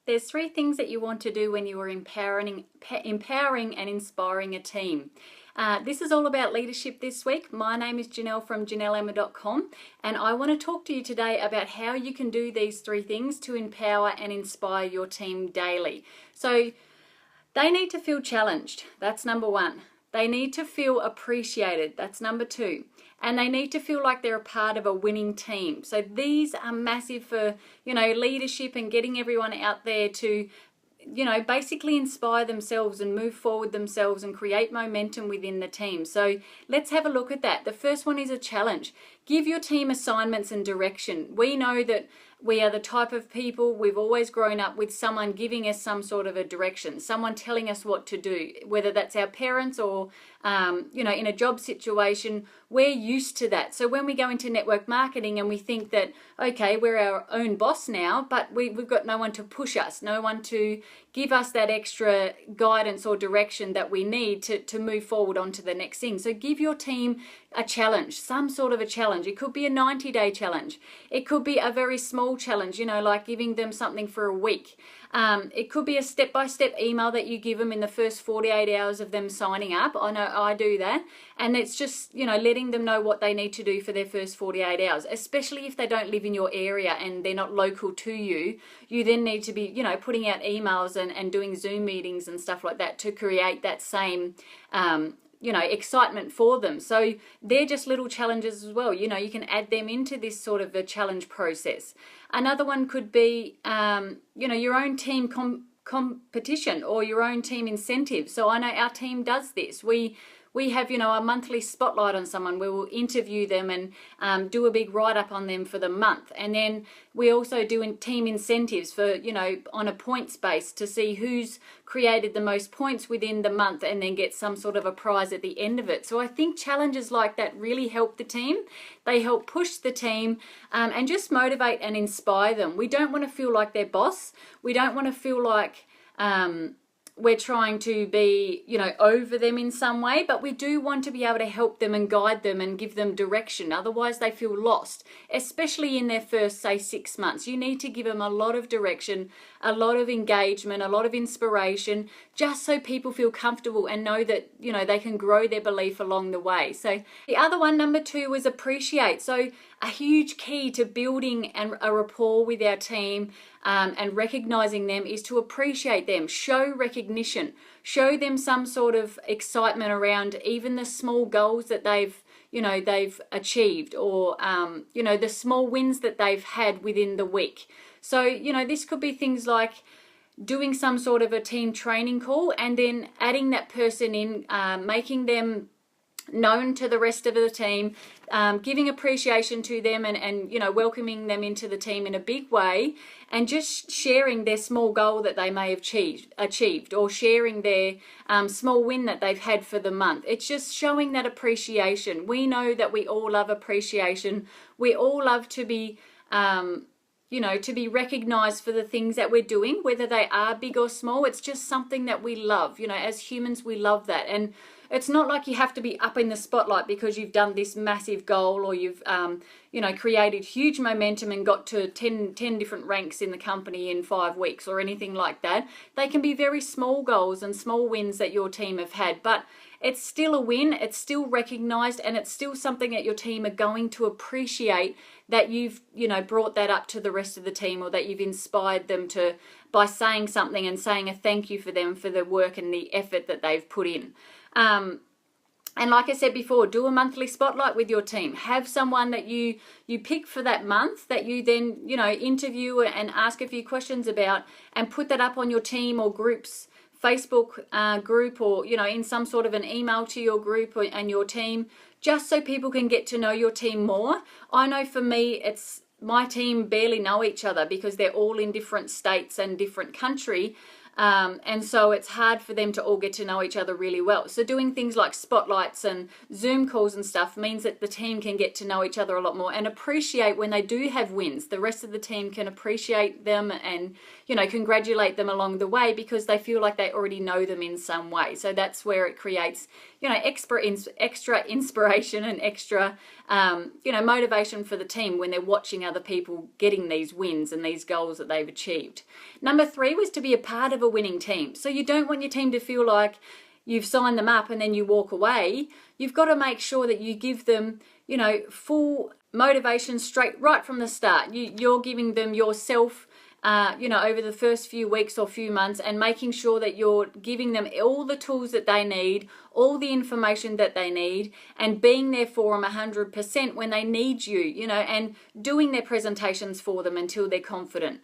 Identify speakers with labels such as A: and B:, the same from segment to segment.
A: There's 3 things that you want to do when you are empowering and inspiring a team. This is all about leadership this week. My name is Janelle from JanelleEmma.com, and I want to talk to you today about how you can do these 3 things to empower and inspire your team daily. So they need to feel challenged. That's number 1. They need to feel appreciated. That's number 2. And they need to feel like they're a part of a winning team. So these are massive for, leadership and getting everyone out there to, basically inspire themselves and move forward themselves and create momentum within the team. So let's have a look at that. The first one is a challenge. Give your team assignments and direction. We know that we are the type of people, we've always grown up with someone giving us some sort of a direction, someone telling us what to do, whether that's our parents or, in a job situation. We're used to that. So when we go into network marketing and we think that, okay, we're our own boss now, but we've got no one to push us, no one to give us that extra guidance or direction that we need to move forward onto the next thing. So give your team a challenge, some sort of a challenge. It could be a 90-day challenge. It could be a very small challenge, like giving them something for a week. It could be a step-by-step email that you give them in the first 48 hours of them signing up. I know I do that. And it's just, letting them know what they need to do for their first 48 hours, especially if they don't live in your area and they're not local to you. You then need to be, putting out emails and doing Zoom meetings and stuff like that to create that same excitement for them. So they're just little challenges as well. You can add them into this sort of a challenge process. Another one could be, your own team competition or your own team incentive. So I know our team does this. We have, a monthly spotlight on someone. We will interview them and do a big write-up on them for the month. And then we also do team incentives for, on a points base to see who's created the most points within the month and then get some sort of a prize at the end of it. So I think challenges like that really help the team. They help push the team and just motivate and inspire them. We don't want to feel like their boss. We don't want to feel like we're trying to be, over them in some way, but we do want to be able to help them and guide them and give them direction. Otherwise, they feel lost, especially in their first, say, 6 months. You need to give them a lot of direction, a lot of engagement, a lot of inspiration, just so people feel comfortable and know that, they can grow their belief along the way. So the other one, number 2, was appreciate. So a huge key to building a rapport with our team and recognizing them is to appreciate them, show recognition, show them some sort of excitement around even the small goals that they've achieved or, the small wins that they've had within the week. So, this could be things like doing some sort of a team training call and then adding that person in, making them known to the rest of the team, giving appreciation to them and welcoming them into the team in a big way, and just sharing their small goal that they may have achieved or sharing their small win that they've had for the month. It's just showing that appreciation. We know that we all love appreciation. We all love to be to be recognized for the things that we're doing, whether they are big or small. It's just something that we love. As humans, we love that. And it's not like you have to be up in the spotlight because you've done this massive goal or you've, created huge momentum and got to 10 different ranks in the company in 5 weeks or anything like that. They can be very small goals and small wins that your team have had, but it's still a win, it's still recognized, and it's still something that your team are going to appreciate that you've, brought that up to the rest of the team or that you've inspired them to by saying something and saying a thank you for them for the work and the effort that they've put in. And like I said before, do a monthly spotlight with your team. Have someone that you pick for that month that you then, interview and ask a few questions about and put that up on your team or group's Facebook group or, in some sort of an email to your group and your team, just so people can get to know your team more. I know for me, my team barely know each other because they're all in different states and different country. And so it's hard for them to all get to know each other really well. So doing things like spotlights and Zoom calls and stuff means that the team can get to know each other a lot more and appreciate when they do have wins. The rest of the team can appreciate them and, you know, congratulate them along the way because they feel like they already know them in some way. So that's where it creates, you know, extra inspiration and extra, you know, motivation for the team when they're watching other people getting these wins and these goals that they've achieved. Number 3 was to be a part of a winning team. So you don't want your team to feel like you've signed them up and then you walk away. You've got to make sure that you give them, you know, full motivation right from the start. You're giving them yourself, you know, over the first few weeks or few months, and making sure that you're giving them all the tools that they need, all the information that they need, and being there for them 100% when they need you, you know, and doing their presentations for them until they're confident.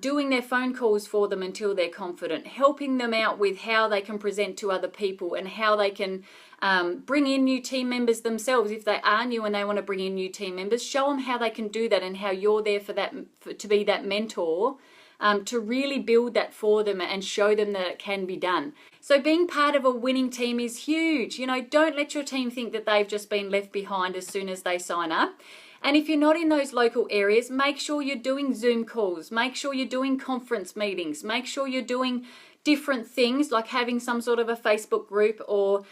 A: Doing their phone calls for them until they're confident, helping them out with how they can present to other people and how they can bring in new team members themselves. If they are new and they want to bring in new team members, show them how they can do that and how you're there for that, to be that mentor, to really build that for them and show them that it can be done. So being part of a winning team is huge. You know, don't let your team think that they've just been left behind as soon as they sign up. And if you're not in those local areas, make sure you're doing Zoom calls, make sure you're doing conference meetings, make sure you're doing different things like having some sort of a Facebook group or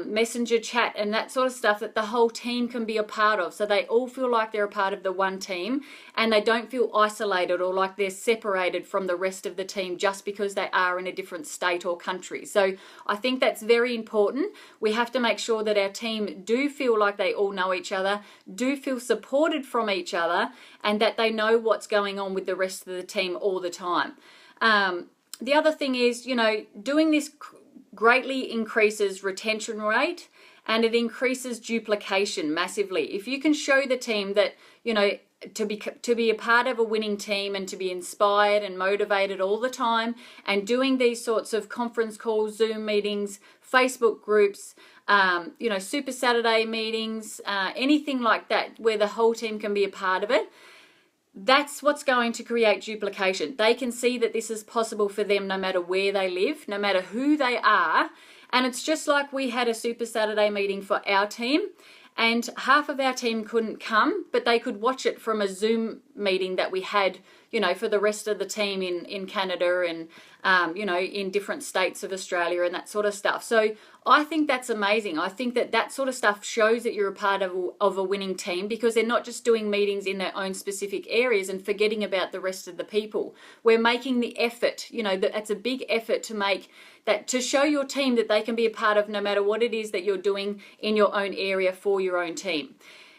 A: messenger chat and that sort of stuff that the whole team can be a part of, so they all feel like they're a part of the one team and they don't feel isolated or like they're separated from the rest of the team just because they are in a different state or country. So I think that's very important. We have to make sure that our team do feel like they all know each other, do feel supported from each other, and that they know what's going on with the rest of the team all the time. The other thing is, you know, doing this greatly increases retention rate and it increases duplication massively. If you can show the team that, you know, to be a part of a winning team and to be inspired and motivated all the time, and doing these sorts of conference calls, Zoom meetings, Facebook groups, you know, Super Saturday meetings, anything like that where the whole team can be a part of it, that's what's going to create duplication. They can see that this is possible for them no matter where they live, no matter who they are. And it's just like we had a Super Saturday meeting for our team, and half of our team couldn't come, but they could watch it from a Zoom meeting that we had, you know, for the rest of the team in Canada and, you know, in different states of Australia and that sort of stuff. So I think that's amazing. I think that that sort of stuff shows that you're a part of a winning team, because they're not just doing meetings in their own specific areas and forgetting about the rest of the people. We're making the effort, you know, that's a big effort to make that, to show your team that they can be a part of no matter what it is that you're doing in your own area for your own team.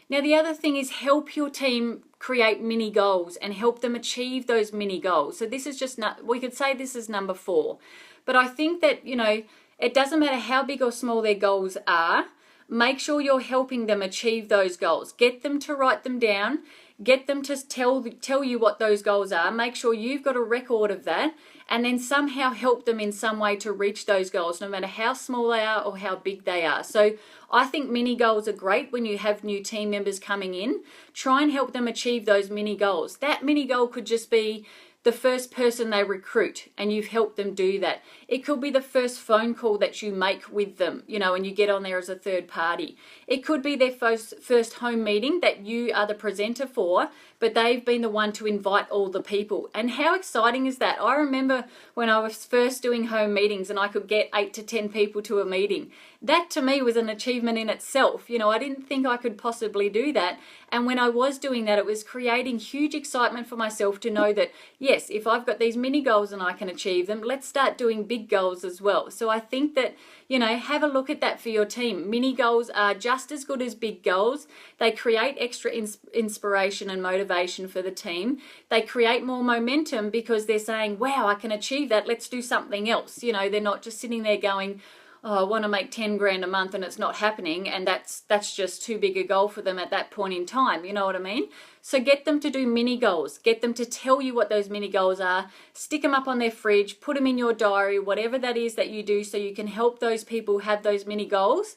A: Now, the other thing is help your team create mini goals and help them achieve those mini goals. So this is just, we could say this is number 4. But I think that, you know, it doesn't matter how big or small their goals are. Make sure you're helping them achieve those goals. Get them to write them down. Get them to tell you what those goals are. Make sure you've got a record of that, and then somehow help them in some way to reach those goals, no matter how small they are or how big they are. So I think mini goals are great when you have new team members coming in. Try and help them achieve those mini goals. That mini goal could just be the first person they recruit, and you've helped them do that. It could be the first phone call that you make with them, you know, and you get on there as a third party. It could be their first home meeting that you are the presenter for, but they've been the one to invite all the people. And how exciting is that? I remember when I was first doing home meetings and I could get 8 to 10 people to a meeting. That to me was an achievement in itself. You know, I didn't think I could possibly do that. And when I was doing that, it was creating huge excitement for myself to know that, yes, if I've got these mini goals and I can achieve them, let's start doing big goals as well. So I think that, you know, have a look at that for your team. Mini goals are just as good as big goals. They create extra inspiration and motivation for the team. They create more momentum because they're saying, wow, I can achieve that. Let's do something else. You know, they're not just sitting there going, oh, I want to make 10 grand a month and it's not happening, and that's just too big a goal for them at that point in time. You know what I mean? So get them to do mini goals. Get them to tell you what those mini goals are. Stick them up on their fridge. Put them in your diary, whatever that is that you do, so you can help those people have those mini goals.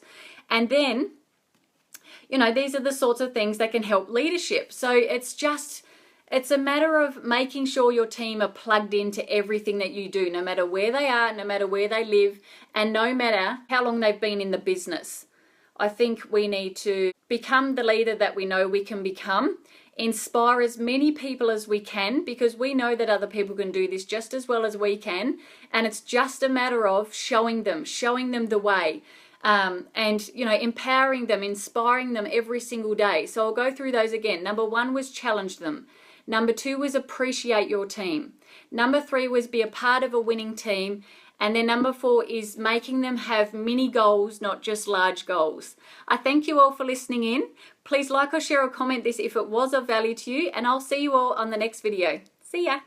A: And then, you know, these are the sorts of things that can help leadership. So it's just It's a matter of making sure your team are plugged into everything that you do, no matter where they are, no matter where they live, and no matter how long they've been in the business. I think we need to become the leader that we know we can become, inspire as many people as we can, because we know that other people can do this just as well as we can, and it's just a matter of showing them the way. And empowering them, inspiring them every single day. So I'll go through those again. Number 1 was challenge them. Number 2 was appreciate your team. Number 3 was be a part of a winning team. And then number 4 is making them have mini goals, not just large goals. I thank you all for listening in. Please like or share or comment this if it was of value to you, and I'll see you all on the next video. See ya.